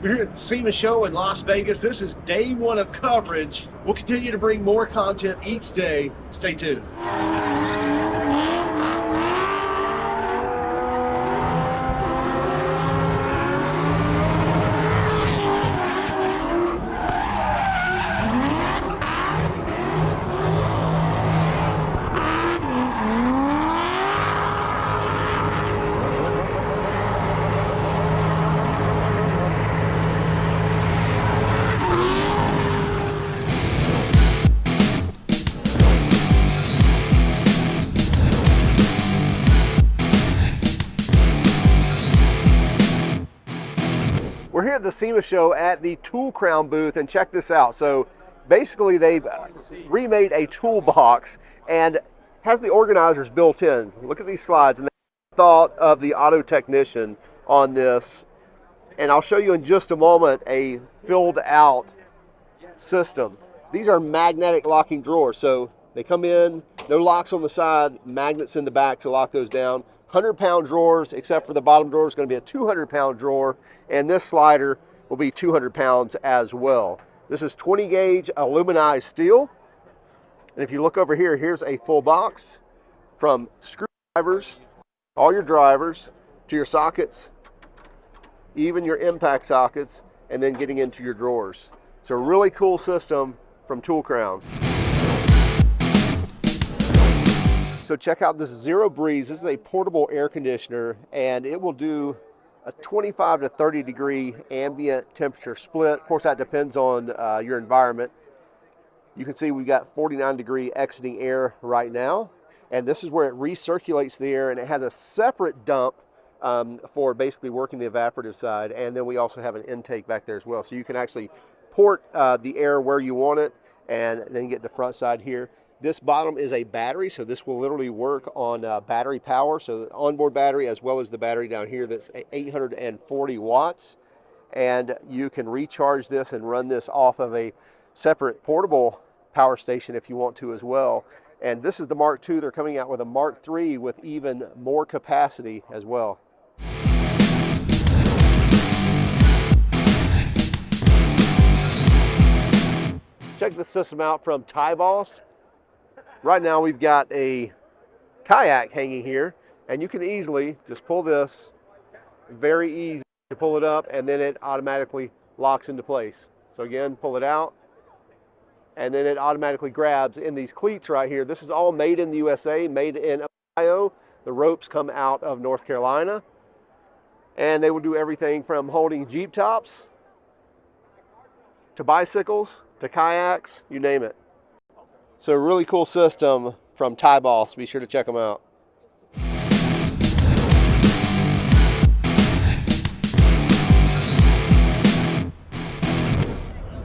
We're here at the SEMA show in Las Vegas. This is day one of coverage. We'll continue to bring more content each day. Stay tuned. We're here at the SEMA show at the Tool Crown booth, and check this out. So basically they've remade a toolbox and has the organizers built in. Look at these slides, and they thought of the auto technician on this. And I'll show you in just a moment a filled out system. These are magnetic locking drawers, so they come in, no locks on the side, magnets in the back to lock those down. 100-pound drawers, except for the bottom drawer is going to be a 200-pound drawer, and this slider will be 200 pounds as well. This is 20 gauge aluminized steel, and if you look over here, here's a full box from screwdrivers, all your drivers, to your sockets, even your impact sockets, and then getting into your drawers. It's a really cool system from Tool Crown. So check out this Zero Breeze. This is a portable air conditioner, and it will do a 25 to 30 degree ambient temperature split. Of course, that depends on your environment. You can see we've got 49 degree exiting air right now, and this is where it recirculates the air, and it has a separate dump for basically working the evaporative side, and then we also have an intake back there as well. So you can actually port the air where you want it, and then get the front side here. This bottom is a battery, so this will literally work on battery power, so the onboard battery as well as the battery down here that's 840 watts. And you can recharge this and run this off of a separate portable power station if you want to as well. And this is the Mark II. They're coming out with a Mark III with even more capacity as well. Check this system out from Taiboss. Right now we've got a kayak hanging here, and you can easily just pull this, very easy to pull it up, and then it automatically locks into place. So again, pull it out, and then it automatically grabs in these cleats right here. This is all made in the USA, made in Ohio. The ropes come out of North Carolina, and they will do everything from holding Jeep tops to bicycles to kayaks, you name it. So a really cool system from Taiboss. Be sure to check them out.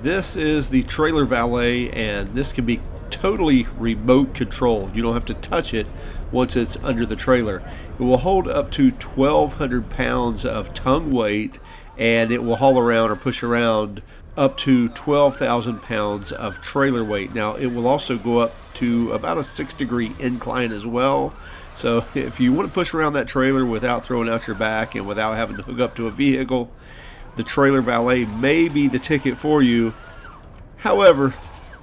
This is the trailer valet, and this can be totally remote controlled. You don't have to touch it once it's under the trailer. It will hold up to 1,200 pounds of tongue weight, and it will haul around or push around up to 12,000 pounds of trailer weight. Now, it will also go up to about a 6-degree incline as well. So if you want to push around that trailer without throwing out your back and without having to hook up to a vehicle, the trailer valet may be the ticket for you. However,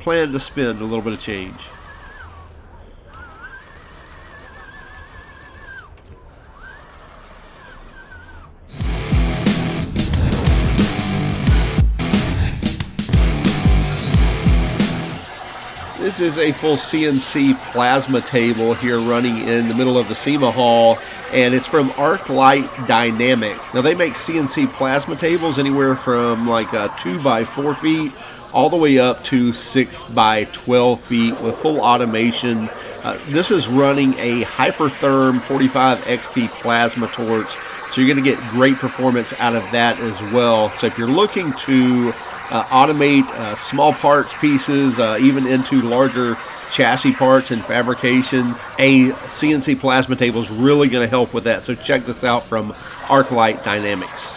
plan to spend a little bit of change. This is a full CNC Plasma Table here running in the middle of the SEMA hall, and it's from ArcLight Dynamics. Now they make CNC Plasma Tables anywhere from like 2 by 4 feet all the way up to 6 by 12 feet with full automation. This is running a Hypertherm 45 XP plasma torch, so you're going to get great performance out of that as well. So if you're looking to automate small parts pieces, even into larger chassis parts and fabrication, a CNC Plasma Table is really going to help with that. So check this out from ArcLight Dynamics.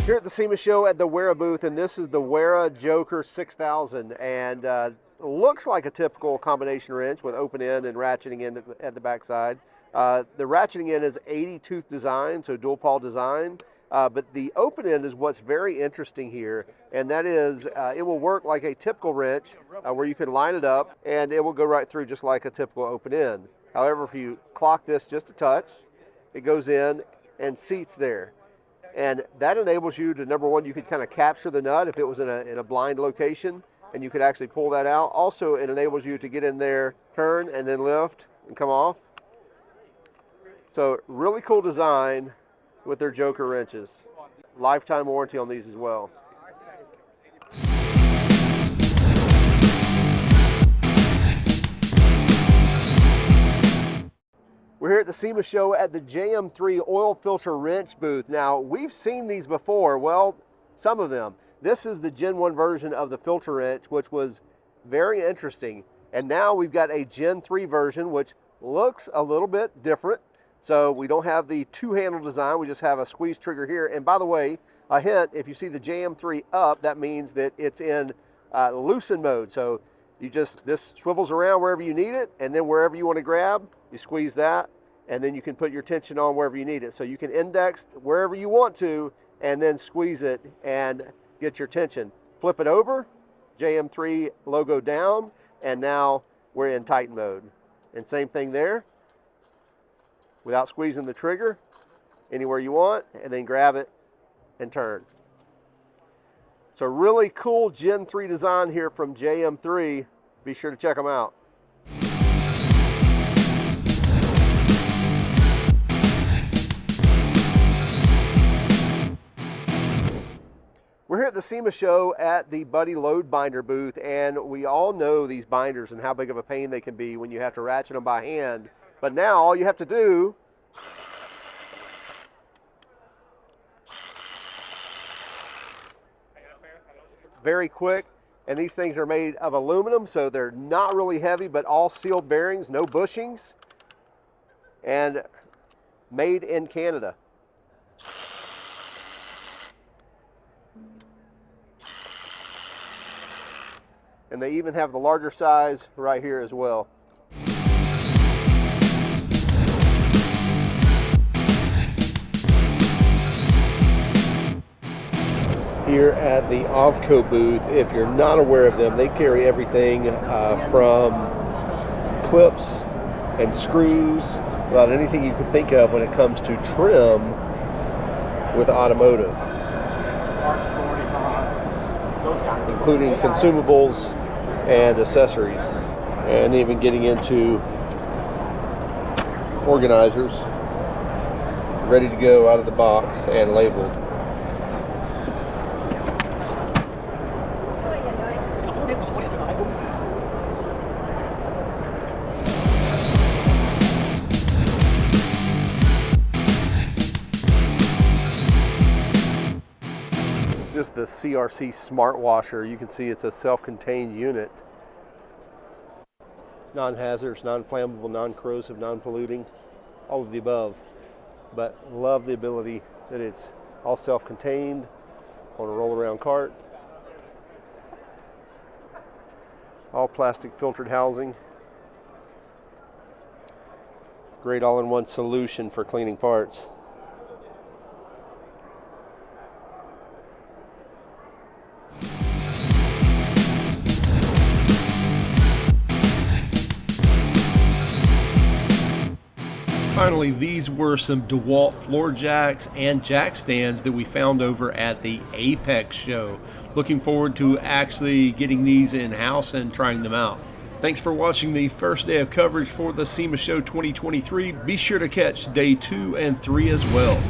Here at the SEMA show at the WEA booth, and this is the WEA Joker 6000, and looks like a typical combination wrench with open end and ratcheting end at the backside. The ratcheting end is 80 tooth design, so dual pawl design. But the open end is what's very interesting here, and that is it will work like a typical wrench where you can line it up and it will go right through just like a typical open end. However, if you clock this just a touch, it goes in and seats there. And that enables you to, number one, you could kind of capture the nut if it was in a blind location, and you could actually pull that out. Also, it enables you to get in there, turn, and then lift and come off. So really cool design with their Joker wrenches. Lifetime warranty on these as well. We're here at the SEMA show at the JM3 Oil Filter Wrench booth. Now, we've seen these before, well, some of them. This is the Gen 1 version of the filter wrench, which was very interesting. And now we've got a Gen 3 version, which looks a little bit different. So we don't have the two-handle design, we just have a squeeze trigger here. And by the way, a hint, if you see the JM3 up, that means that it's in loosen mode. So this swivels around wherever you need it, and then wherever you want to grab, you squeeze that, and then you can put your tension on wherever you need it. So you can index wherever you want to, and then squeeze it and get your tension. Flip it over, JM3 logo down, and now we're in tighten mode. And same thing there, without squeezing the trigger, anywhere you want, and then grab it and turn. So really cool Gen 3 design here from JM3. Be sure to check them out. We're here at the SEMA show at the BuddyLoad Binder booth, and we all know these binders and how big of a pain they can be when you have to ratchet them by hand. But now all you have to do very quick, and these things are made of aluminum, so they're not really heavy, but all sealed bearings, no bushings, and made in Canada. And they even have the larger size right here as well. Here at the Ovco booth, if you're not aware of them, they carry everything from clips and screws, about anything you could think of when it comes to trim with automotive, including consumables and accessories, and even getting into organizers ready to go out of the box and labeled. This is the CRC Smart Washer. You can see it's a self-contained unit. Non-hazardous, non-flammable, non-corrosive, non-polluting, all of the above. But love the ability that it's all self-contained on a roll-around cart. All plastic filtered housing. Great all-in-one solution for cleaning parts. Finally, these were some DeWalt floor jacks and jack stands that we found over at the Apex show. Looking forward to actually getting these in-house and trying them out. Thanks for watching the first day of coverage for the SEMA Show 2023. Be sure to catch day 2 and 3 as well.